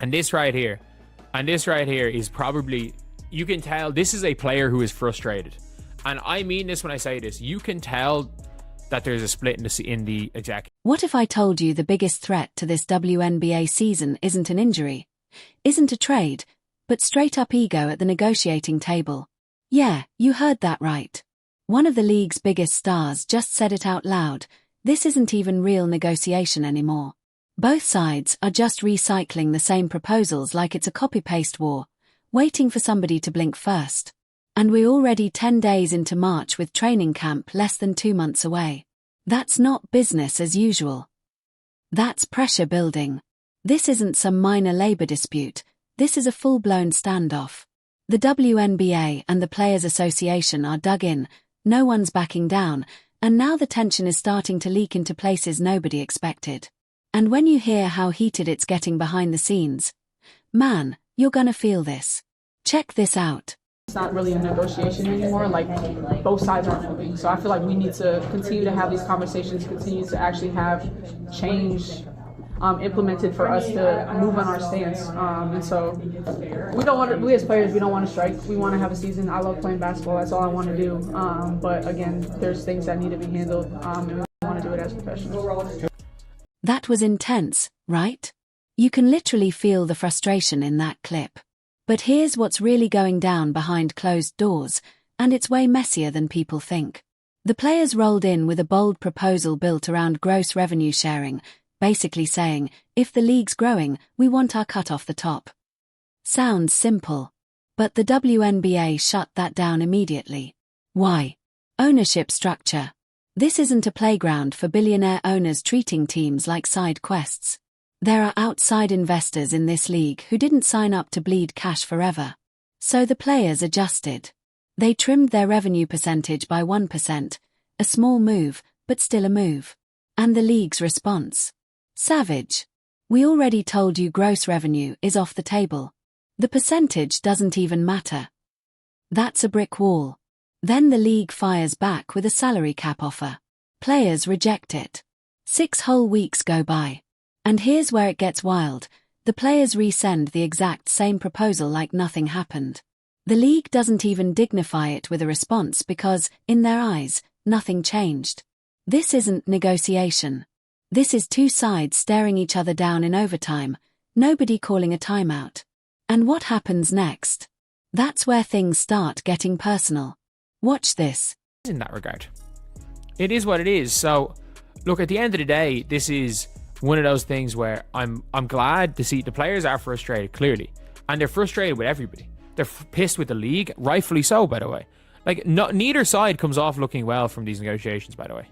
And this right here is probably, you can tell this is a player who is frustrated. And I mean this when I say this. You can tell that there's a split in the executive. What if I told you the biggest threat to this WNBA season isn't an injury, isn't a trade, but straight up ego at the negotiating table? Yeah, you heard that right. One of the league's biggest stars just said it out loud. This isn't even real negotiation anymore. Both sides are just recycling the same proposals like it's a copy-paste war, waiting for somebody to blink first. And we're already 10 days into March with training camp less than 2 months away. That's not business as usual. That's pressure building. This isn't some minor labor dispute. This is a full-blown standoff. The WNBA and the Players Association are dug in, no one's backing down, and now the tension is starting to leak into places nobody expected. And when you hear how heated it's getting behind the scenes, man, you're gonna feel this. Check this out. It's not really a negotiation anymore, like both sides aren't moving. So I feel like we need to continue to have these conversations, continue to actually have change implemented for us to move on our stance. And so we as players, we don't want to strike. We want to have a season. I love playing basketball. That's all I want to do. But again, there's things that need to be handled, and we want to do it as professionals. That was intense, right? You can literally feel the frustration in that clip. But here's what's really going down behind closed doors, and it's way messier than people think. The players rolled in with a bold proposal built around gross revenue sharing, basically saying, if the league's growing, we want our cut off the top. Sounds simple. But the WNBA shut that down immediately. Why? Ownership structure. This isn't a playground for billionaire owners treating teams like side quests. There are outside investors in this league who didn't sign up to bleed cash forever. So the players adjusted. They trimmed their revenue percentage by 1%, a small move, but still a move. And the league's response? Savage. We already told you gross revenue is off the table. The percentage doesn't even matter. That's a brick wall. Then the league fires back with a salary cap offer. Players reject it. 6 whole weeks go by. And here's where it gets wild. The players resend the exact same proposal like nothing happened. The league doesn't even dignify it with a response because, in their eyes, nothing changed. This isn't negotiation. This is two sides staring each other down in overtime, nobody calling a timeout. And what happens next? That's where things start getting personal. Watch this. In that regard, it is what it is. So, look, at the end of the day, this is one of those things where I'm glad to see the players are frustrated, clearly. And they're frustrated with everybody. They're pissed with the league, rightfully so, by the way. Like, neither side comes off looking well from these negotiations, by the way.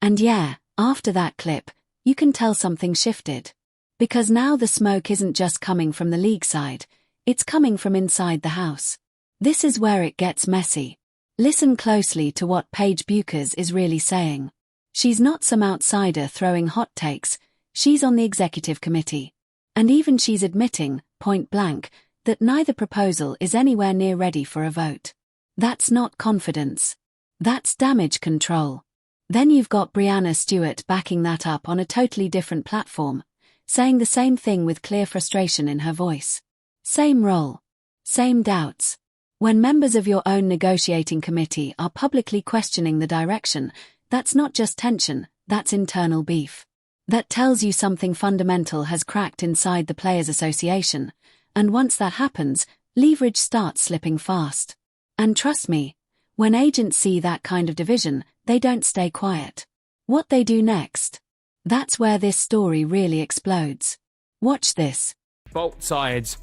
And yeah, after that clip, you can tell something shifted. Because now the smoke isn't just coming from the league side, it's coming from inside the house. This is where it gets messy. Listen closely to what Paige Bueckers is really saying. She's not some outsider throwing hot takes, she's on the executive committee. And even she's admitting, point blank, that neither proposal is anywhere near ready for a vote. That's not confidence. That's damage control. Then you've got Breanna Stewart backing that up on a totally different platform, saying the same thing with clear frustration in her voice. Same role. Same doubts. When members of your own negotiating committee are publicly questioning the direction, that's not just tension, that's internal beef. That tells you something fundamental has cracked inside the Players Association, and once that happens, leverage starts slipping fast. And trust me, when agents see that kind of division, they don't stay quiet. What they do next? That's where this story really explodes. Watch this. Both sides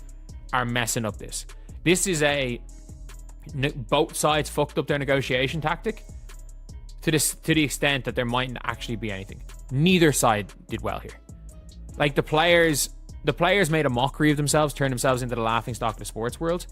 are messing up this. This is both sides fucked up their negotiation tactic to the extent that there mightn't actually be anything. Neither side did well here. Like the players made a mockery of themselves, turned themselves into the laughingstock of the sports world.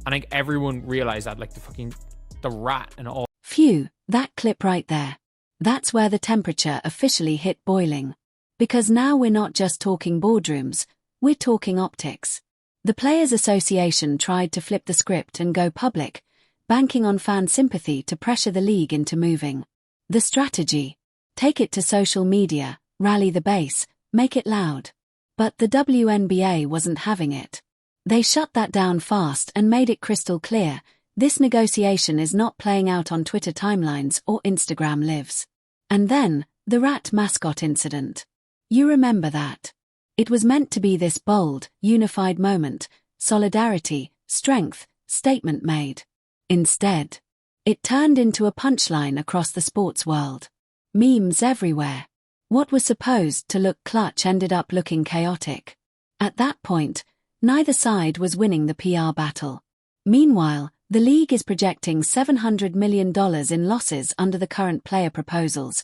And I think everyone realized that, like the rat and all. Phew, that clip right there. That's where the temperature officially hit boiling. Because now we're not just talking boardrooms, we're talking optics. The Players Association tried to flip the script and go public, banking on fan sympathy to pressure the league into moving. The strategy: take it to social media, rally the base, make it loud. But the WNBA wasn't having it. They shut that down fast and made it crystal clear, this negotiation is not playing out on Twitter timelines or Instagram lives. And then, the rat mascot incident. You remember that. It was meant to be this bold, unified moment, solidarity, strength, statement made. Instead, it turned into a punchline across the sports world. Memes everywhere. What was supposed to look clutch ended up looking chaotic. At that point, neither side was winning the PR battle. Meanwhile, the league is projecting $700 million in losses under the current player proposals.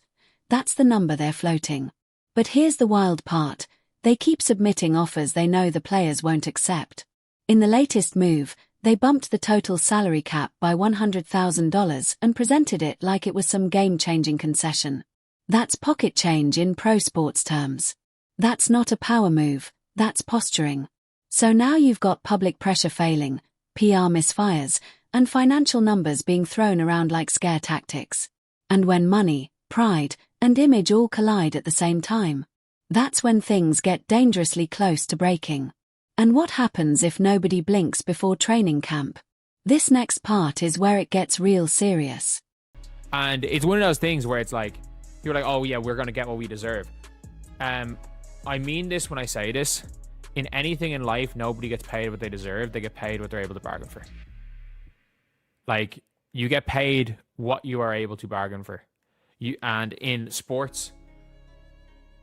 That's the number they're floating. But here's the wild part. They keep submitting offers they know the players won't accept. In the latest move, they bumped the total salary cap by $100,000 and presented it like it was some game-changing concession. That's pocket change in pro sports terms. That's not a power move, that's posturing. So now you've got public pressure failing, PR misfires, and financial numbers being thrown around like scare tactics. And when money, pride, and image all collide at the same time, that's when things get dangerously close to breaking. And what happens if nobody blinks before training camp? This next part is where it gets real serious. And it's one of those things where it's like, you're like, oh yeah, we're going to get what we deserve. I mean this when I say this. In anything in life, nobody gets paid what they deserve. They get paid what they're able to bargain for. Like, you get paid what you are able to bargain for. And in sports,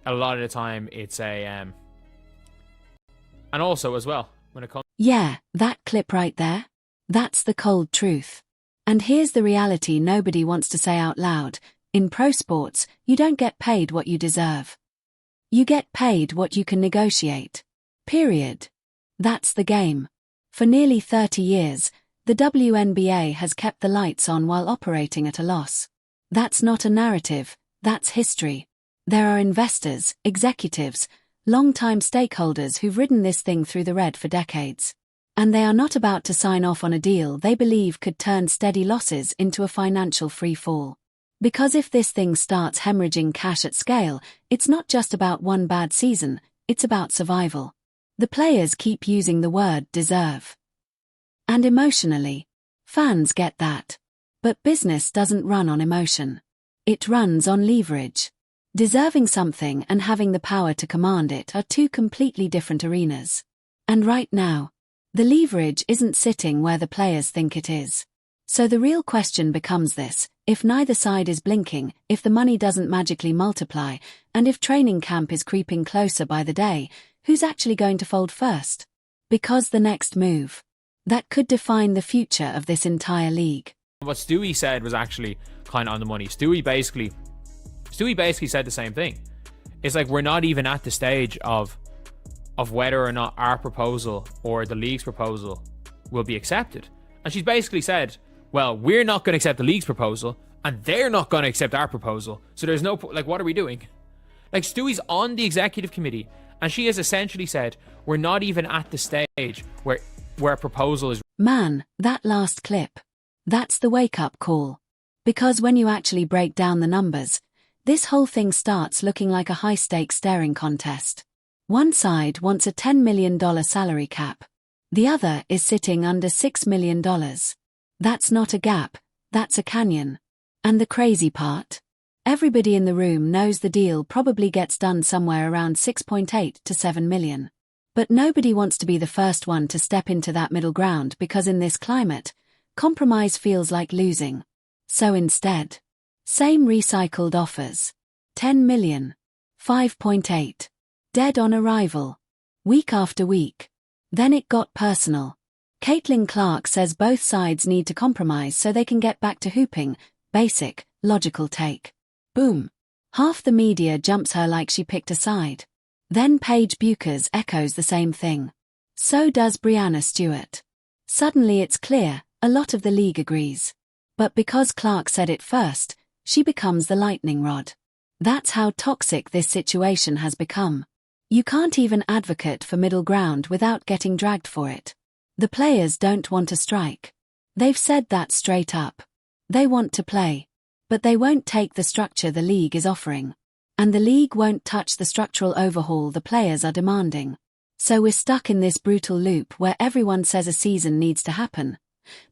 a lot of the time it's and also as well, when it comes... Yeah, that clip right there. That's the cold truth. And here's the reality nobody wants to say out loud. In pro sports, you don't get paid what you deserve. You get paid what you can negotiate. Period. That's the game. For nearly 30 years, the WNBA has kept the lights on while operating at a loss. That's not a narrative, that's history. There are investors, executives, long-time stakeholders who've ridden this thing through the red for decades. And they are not about to sign off on a deal they believe could turn steady losses into a financial free fall. Because if this thing starts hemorrhaging cash at scale, it's not just about one bad season, it's about survival. The players keep using the word deserve. And emotionally, fans get that. But business doesn't run on emotion. It runs on leverage. Deserving something and having the power to command it are two completely different arenas. And right now, the leverage isn't sitting where the players think it is. So the real question becomes this: if neither side is blinking, if the money doesn't magically multiply, and if training camp is creeping closer by the day, who's actually going to fold first? Because the next move, that could define the future of this entire league. What Stewie said was actually kind of on the money. Stewie basically said the same thing. It's like, we're not even at the stage of whether or not our proposal or the league's proposal will be accepted. And she's basically said, well, we're not going to accept the league's proposal and they're not going to accept our proposal. So there's no, like, what are we doing? Like, Stewie's on the executive committee and she has essentially said, we're not even at the stage where a proposal is... Man, that last clip. That's the wake-up call. Because when you actually break down the numbers, this whole thing starts looking like a high-stakes staring contest. One side wants a $10 million salary cap. The other is sitting under $6 million. That's not a gap, that's a canyon. And the crazy part? Everybody in the room knows the deal probably gets done somewhere around 6.8 to 7 million. But nobody wants to be the first one to step into that middle ground because in this climate, compromise feels like losing. So instead, same recycled offers. 10 million. 5.8. Dead on arrival. Week after week. Then it got personal. Caitlin Clark says both sides need to compromise so they can get back to hooping. Basic, logical take. Boom. Half the media jumps her like she picked a side. Then Paige Bueckers echoes the same thing. So does Breanna Stewart. Suddenly it's clear, a lot of the league agrees. But because Clark said it first, she becomes the lightning rod. That's how toxic this situation has become. You can't even advocate for middle ground without getting dragged for it. The players don't want to strike. They've said that straight up. They want to play. But they won't take the structure the league is offering. And the league won't touch the structural overhaul the players are demanding. So we're stuck in this brutal loop where everyone says a season needs to happen,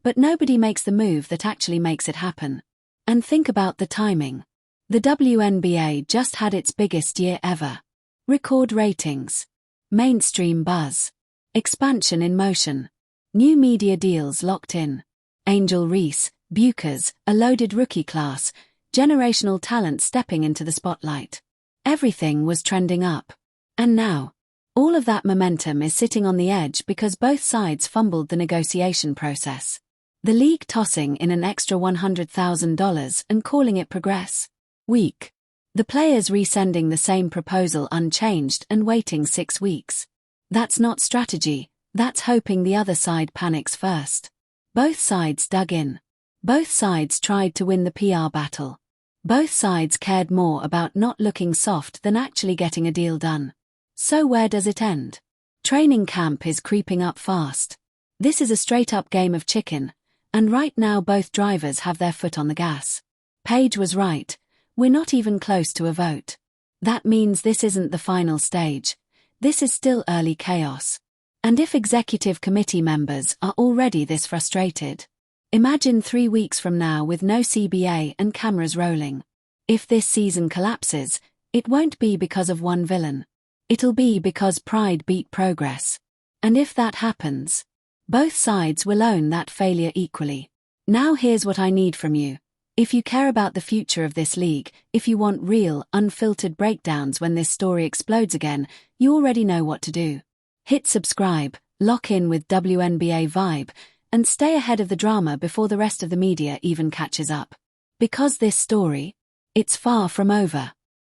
but nobody makes the move that actually makes it happen. And think about the timing. The WNBA just had its biggest year ever. Record ratings. Mainstream buzz. Expansion in motion. New media deals locked in. Angel Reese, Bueckers, a loaded rookie class, generational talent stepping into the spotlight. Everything was trending up. And now, all of that momentum is sitting on the edge because both sides fumbled the negotiation process. The league tossing in an extra $100,000 and calling it progress. Weak. The players resending the same proposal unchanged and waiting 6 weeks. That's not strategy, that's hoping the other side panics first. Both sides dug in. Both sides tried to win the PR battle. Both sides cared more about not looking soft than actually getting a deal done. So where does it end? Training camp is creeping up fast. This is a straight-up game of chicken, and right now both drivers have their foot on the gas. Paige was right, we're not even close to a vote. That means this isn't the final stage. This is still early chaos. And if executive committee members are already this frustrated, imagine 3 weeks from now with no CBA and cameras rolling. If this season collapses, it won't be because of one villain. It'll be because pride beat progress. And if that happens, both sides will own that failure equally. Now here's what I need from you. If you care about the future of this league, if you want real, unfiltered breakdowns when this story explodes again, you already know what to do. Hit subscribe, lock in with WNBA Vibe, and stay ahead of the drama before the rest of the media even catches up. Because this story, it's far from over.